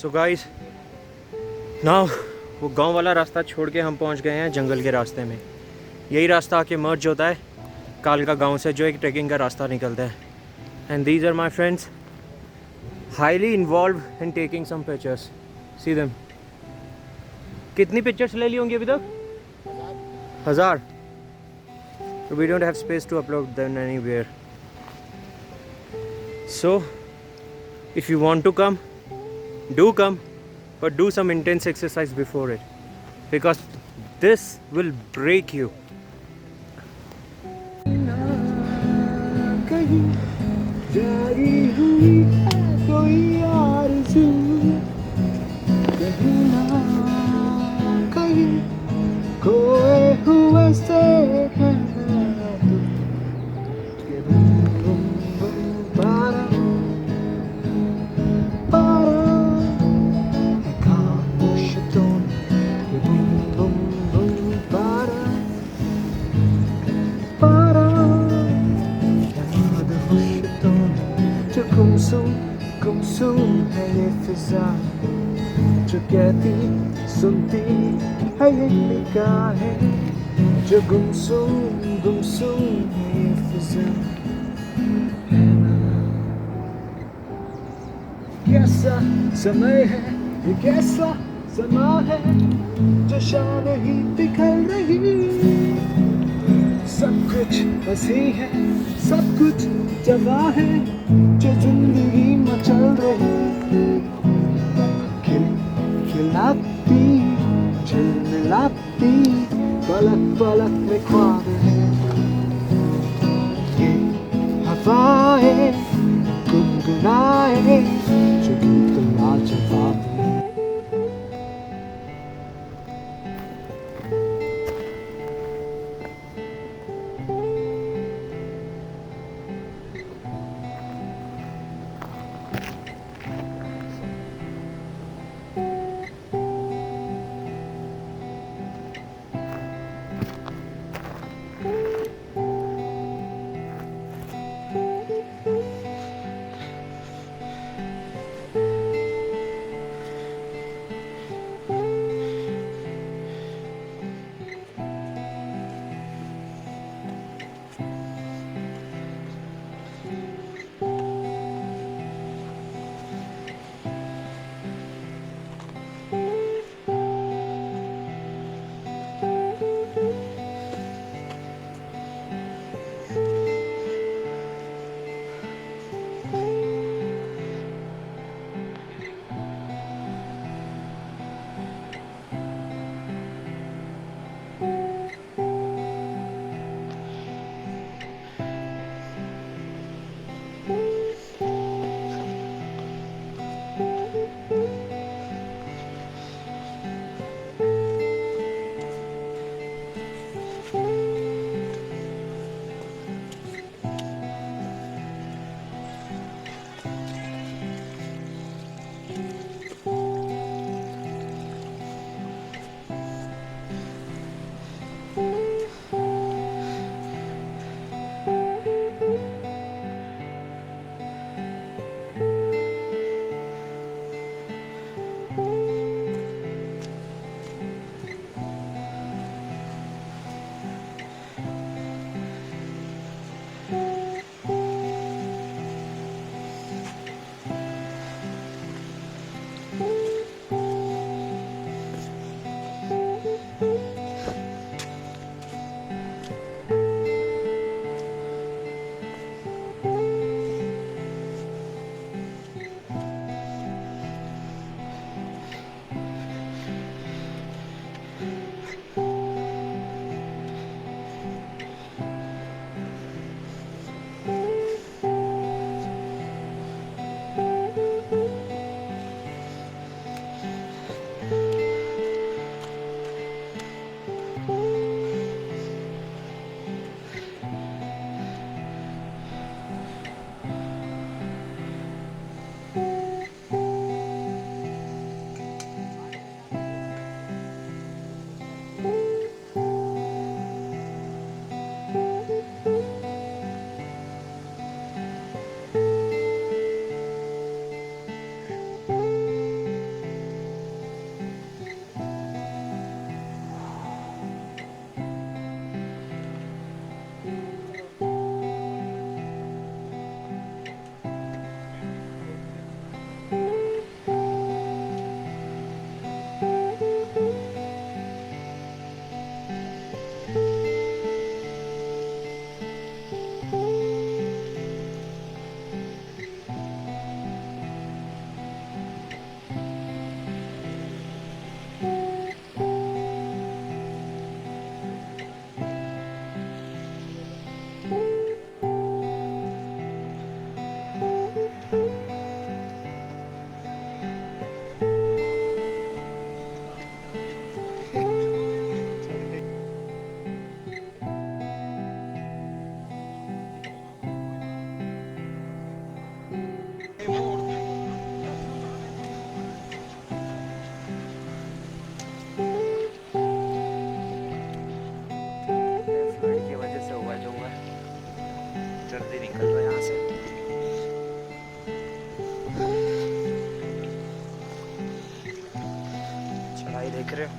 So guys now वो गांव वाला रास्ता छोड़ के हम पहुंच गए हैं जंगल के रास्ते में। यही रास्ता आके मर्ज होता है कालका गांव से, जो एक ट्रैकिंग का रास्ता निकलता है। And these are my friends highly involve in taking some pictures. See them. कितनी पिक्चर्स ले ली होंगी अभी तक? 1000। We don't have space to upload them anywhere. So if you want to come, do come, but do some intense exercise before it, because this will break you. कहीं जागी हुई है कोई आरज़ू, कहीं ना कहीं खोए हुए से है तू, कि बूम बूम बूम पारा पारा है खामोश टोन, कि बूम बूम बूम पारा पारा जो गुमसुम है ये फिजा, जो कहती सुनती है ये निगाहें, जो गुमसुम है ये फिजा। कैसा समय है ये, कैसा समा है, जो शान ही बिखर रही, सब कुछ हंसी है, सब कुछ जवा है, जो जिंदगी मचल रही, खिलखिलाती झिलमिलाती पलक पलक में ख्वाब है, ये हवाएं गुनगुनाए जो गीत लाजवाब है। भाई देख रहे हो?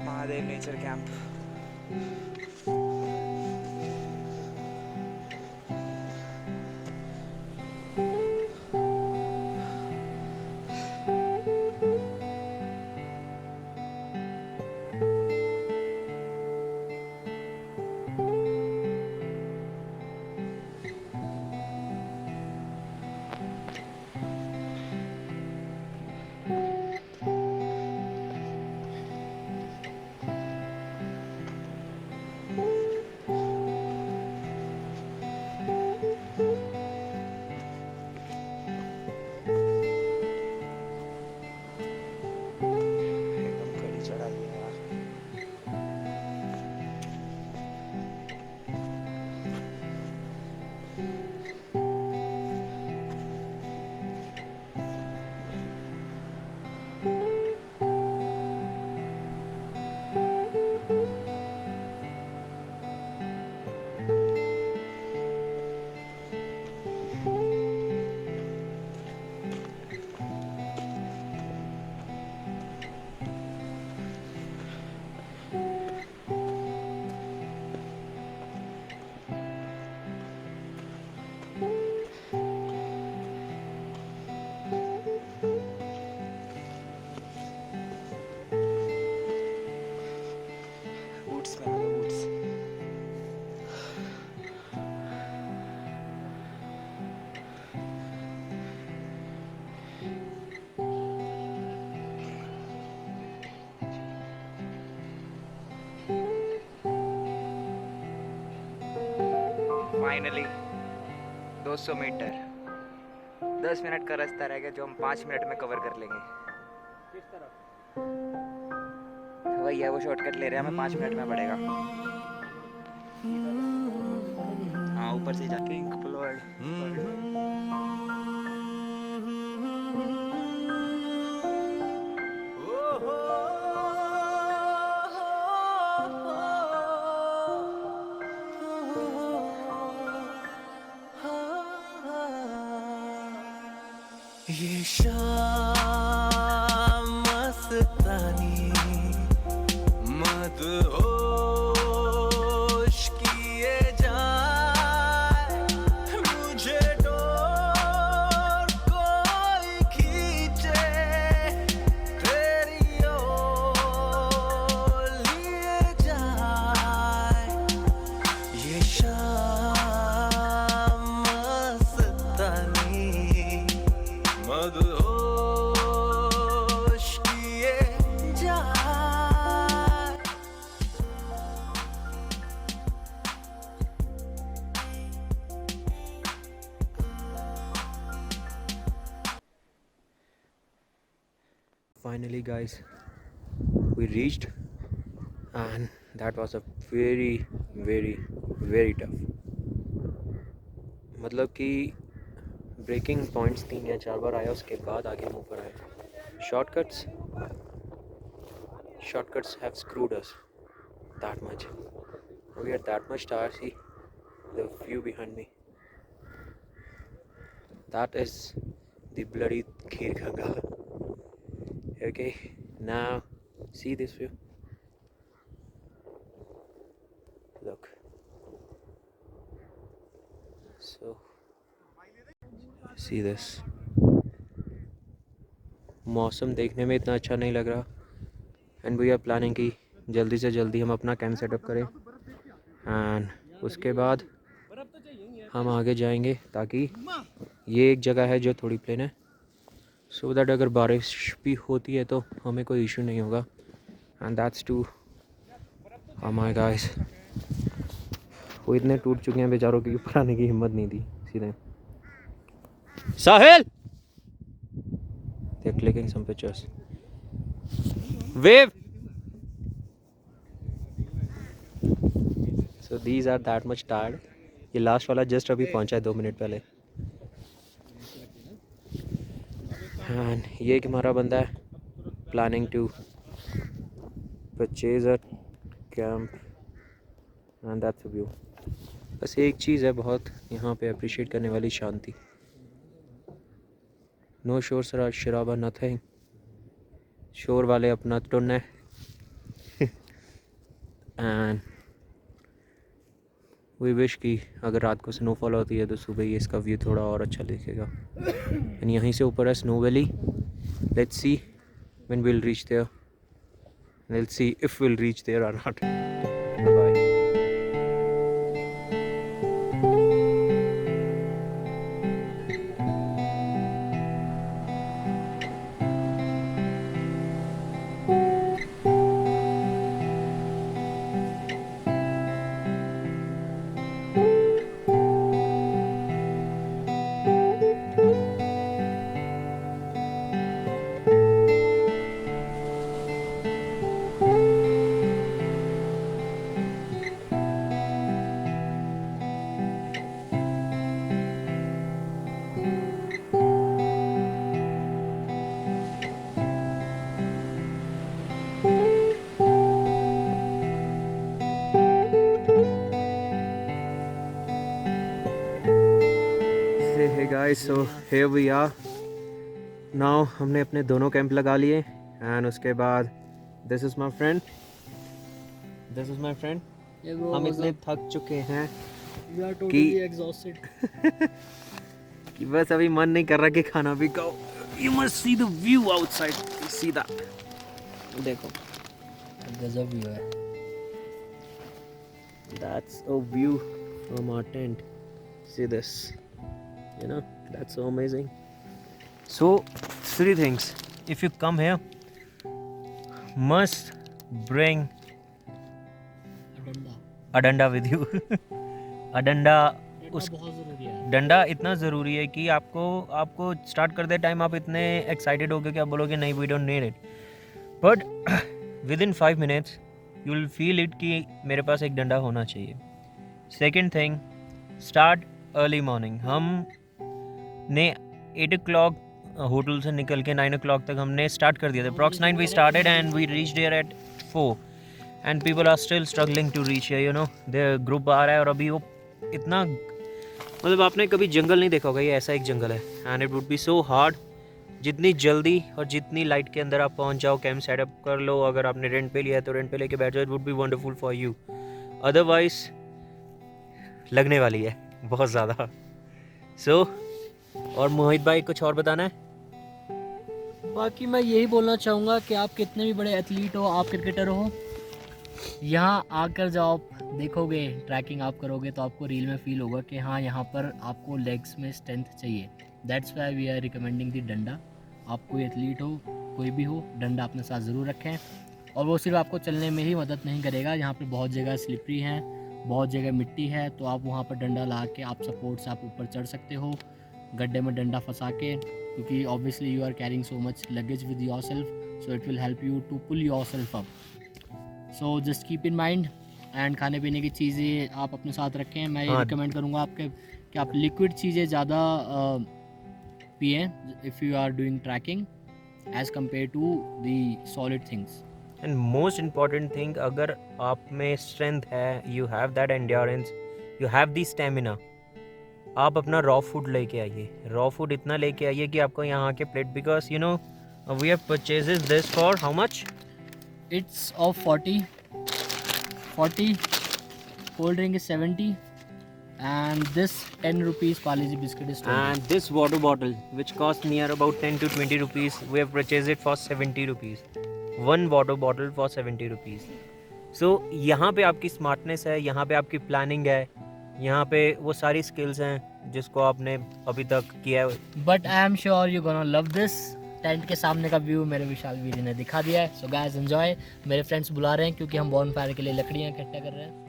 Mahadev nature camp. एकदम कड़ी चढ़ाई है यार। वुड्स में आ गए, वुड्स। फाइनली 200 मीटर 10 मिनट का रास्ता रह गया, जो हम 5 मिनट में कवर कर लेंगे। वही है, वो शॉर्टकट ले रहे हैं, हमें 5 मिनट में पड़ेगा। हाँ, ऊपर से जाके पिंक फ्लॉयड। ये शाम मस्तानी मदहोश किए जाए, मुझे डोर कोई खींचे तेरी ओर लिए जाए। ये शाम मस्तानी मदहोश किए जाए। Finally, guys, we reached, and that was a very, very, very tough. मतलब कि ब्रेकिंग पॉइंट्स 3 या 4 बार आया, उसके बाद आगे मुँह पर आया। Shortcuts have screwed us that much. We are that much tired. See the view behind me. That is the bloody Kher Ganga. Okay, now see this view. Look. So see this. मौसम देखने में इतना अच्छा नहीं लग रहा, and we are planning कि जल्दी से जल्दी हम अपना कैंप सेटअप करें, एंड उसके बाद हम आगे जाएंगे, ताकि ये एक जगह है जो थोड़ी प्लेन है, सो दैट अगर बारिश भी होती है तो हमें कोई इशू नहीं होगा। And that's two my guys, वो इतने टूट चुके हैं बेचारों की, ऊपर आने की हिम्मत नहीं दी सीधे। Sahil, they're clicking some pictures. Wave. So these are that much tired. ये लास्ट वाला जस्ट अभी पहुंचा है 2 मिनट पहले. एंड ये एक हमारा बंदा है planning to purchase a camp and that's a view. बस एक चीज़ है बहुत यहाँ पे अप्रिशिएट करने वाली, शांति. नो शोर शराबा नथिंग. शोर वाले अपना टुन है. एंड वी विश कि अगर रात को स्नोफॉल होती है तो सुबह ही इसका व्यू थोड़ा और अच्छा दिखेगा. एंड यहीं से ऊपर है snow valley. Let's see when will reach there. Let's see if will reach there or not. Bye. Hey guys, so here we are. Now हमने अपने दोनों कैंप लगा लिए एंड उसके बाद this is my friend. हम इतने थक चुके हैं कि बस अभी मन नहीं कर रहा कि खाना भी खाओ. You must see the view outside. You see that? देखो. गजब व्यू है. That's a view from our tent. See this. You know, that's so amazing. So, 3 things. If you come here, must bring a danda with you. A danda. बहुत जरूरी है. डंडा इतना ज़रूरी है कि आपको स्टार्ट करते टाइम आप इतने एक्साइटेड हो गए कि आप बोलोगे नहीं we don't need it. But within 5 minutes you will feel it कि मेरे पास एक डंडा होना चाहिए. Second thing, start early morning. हमने 8 o'clock होटल से निकल के 9 o'clock तक हमने स्टार्ट कर दिया था. Approx 9 we started and we reach there at 4 and people are still struggling to reach here. You know the group आ रहा है और अभी वो इतना, मतलब आपने कभी जंगल नहीं देखा होगा, ये ऐसा एक जंगल है. And it would be so hard. जितनी जल्दी और जितनी लाइट के अंदर आप पहुंच जाओ, कैंप सेटअप कर लो. अगर आपने रेंट पे लिया है तो रेंट पे लेके बैठ जाओ. It would be wonderful for you. Otherwise लगने वाली है बहुत ज़्यादा. सो और मोहित भाई कुछ और बताना है? बाकी मैं यही बोलना चाहूँगा कि आप कितने भी बड़े एथलीट हो, आप क्रिकेटर हो, यहाँ आकर जब आप देखोगे, ट्रैकिंग आप करोगे तो आपको रील में फील होगा कि हाँ यहाँ पर आपको लेग्स में स्ट्रेंथ चाहिए. That's why we are recommending the danda. आप कोई एथलीट हो, कोई भी हो, डंडा अपने साथ ज़रूर रखें. और वो सिर्फ आपको चलने में ही मदद नहीं करेगा. यहाँ पे बहुत जगह स्लिपरी हैं, बहुत जगह मिट्टी है, तो आप वहाँ पर डंडा ला के आप सपोर्ट से आप ऊपर चढ़ सकते हो गड्ढे में डंडा फंसा के, क्योंकि obviously you are carrying so much luggage with yourself, so it will help you to pull yourself up. So just keep in mind. And खाने पीने की चीज़ें आप अपने साथ रखें. मैं ये रिकमेंड करूँगा आपके कि आप लिक्विड चीज़ें ज़्यादा पिएँ if you are doing trekking as compare to the solid things. And most important thing, अगर आप में स्ट्रेंथ है, you have that endurance, you have the stamina, आप अपना रॉ फूड लेके आइए. रॉ फूड इतना लेके आइए कि आपको यहाँ के plate, because you know we have purchases this for how much? It's of 40. Cold drink is 70, and this 10 rupees Parle-G biscuit is 20. And this water bottle, which cost near about 10 to 20 rupees, we have purchased it for 70 rupees. One water bottle for 70 rupees. So यहाँ पे आपकी smartness है, यहाँ पे आपकी planning है, यहाँ पे वो सारी स्किल्स हैं जिसको आपने अभी तक किया है. But I am sure you're gonna love this. Tent के सामने का व्यू मेरे विशाल वीर ने दिखा दिया है. So guys enjoy. मेरे फ्रेंड्स बुला रहे हैं क्योंकि हम बॉनफायर के लिए लकड़ियाँ इकट्ठा कर रहे हैं.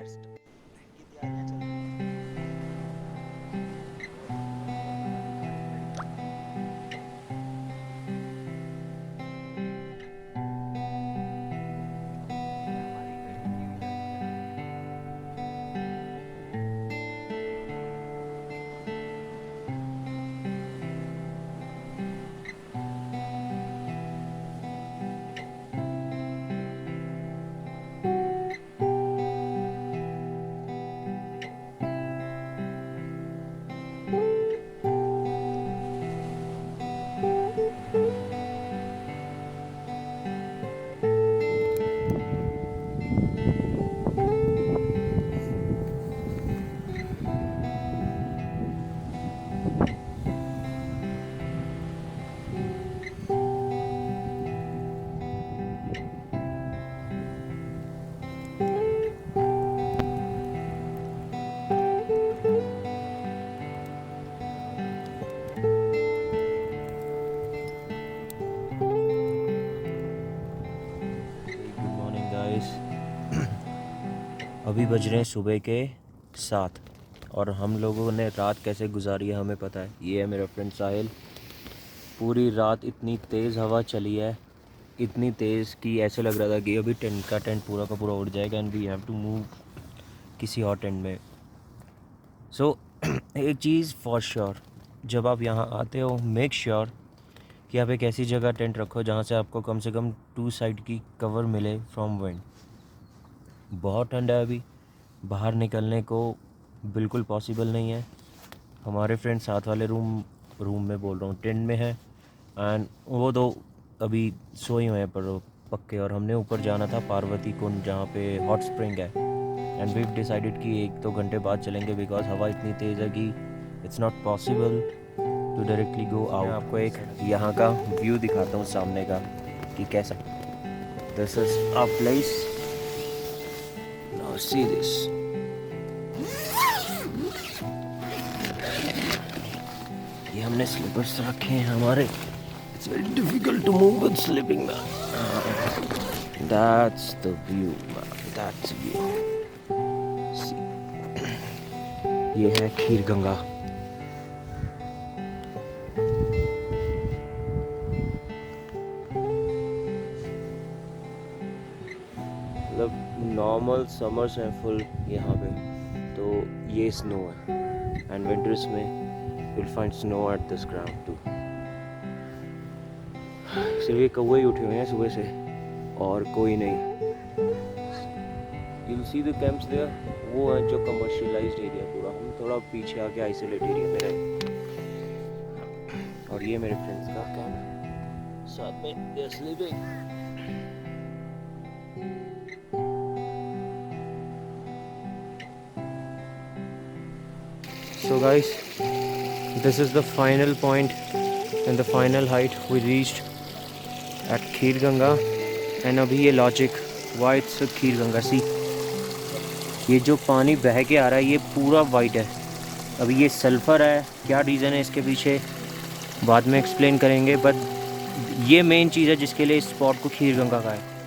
Good morning guys. अभी बज रहे हैं सुबह के 7 और हम लोगों ने रात कैसे गुजारी है हमें पता है। ये है मेरा फ्रेंड साहिल। पूरी रात इतनी तेज़ हवा चली है, इतनी तेज़ कि ऐसे लग रहा था कि अभी टेंट पूरा का पूरा उड़ जाएगा and we have to move किसी और टेंट में। सो एक चीज़ फॉर श्योर, जब आप यहाँ आते हो मेक श्योर कि आप एक ऐसी जगह टेंट रखो जहाँ से आपको कम से कम 2 साइड की कवर मिले फ्रॉम विंड। बहुत ठंड है अभी, बाहर निकलने को बिल्कुल पॉसिबल नहीं है। हमारे फ्रेंड साथ वाले रूम में बोल रहा हूँ टेंट में है एंड वो तो अभी सोए हुए हैं पर पक्के। और हमने ऊपर जाना था पार्वती कुंड जहाँ पे हॉट स्प्रिंग है एंड वी डिसाइडेड कि 1-2 घंटे बाद चलेंगे बिकॉज हवा इतनी तेज़ है कि it's not possible to directly go out. आपको एक यहाँ का व्यू दिखाता हूँ सामने का कि कैसा। This is a place, now see this. ये हमने स्लीपर्स रखे हैं हमारे। It's very difficult to move with sleeping man. That's the view man, that's view. ये है खीर गंगा। मतलब नॉर्मल समर्स हैं फुल यहाँ पे, तो ये स्नो है एंड विंटर्स में you'll find snow at this ground too। सिर्फ ये कौवे ही उठे हुए हैं सुबह से और कोई नहीं। You'll see the camps there, वो है जो commercialized एरिया पूरा। हम थोड़ा पीछे आके आइसोलेट एरिया में रहे। और ये मेरे फ्रेंड्स का कैंप, साथ में they're sleeping। So guys, this is the final point and the final height we reached at Kheer Ganga। and अभी ये logic why it's a Kheer Ganga। see, ये जो पानी बह के आ रहा है ये पूरा वाइट है। अभी ये सल्फ़र है, क्या रीज़न है इसके पीछे बाद में एक्सप्लेन करेंगे, बट ये मेन चीज़ है जिसके लिए इस स्पॉट को खीर गंगा का है।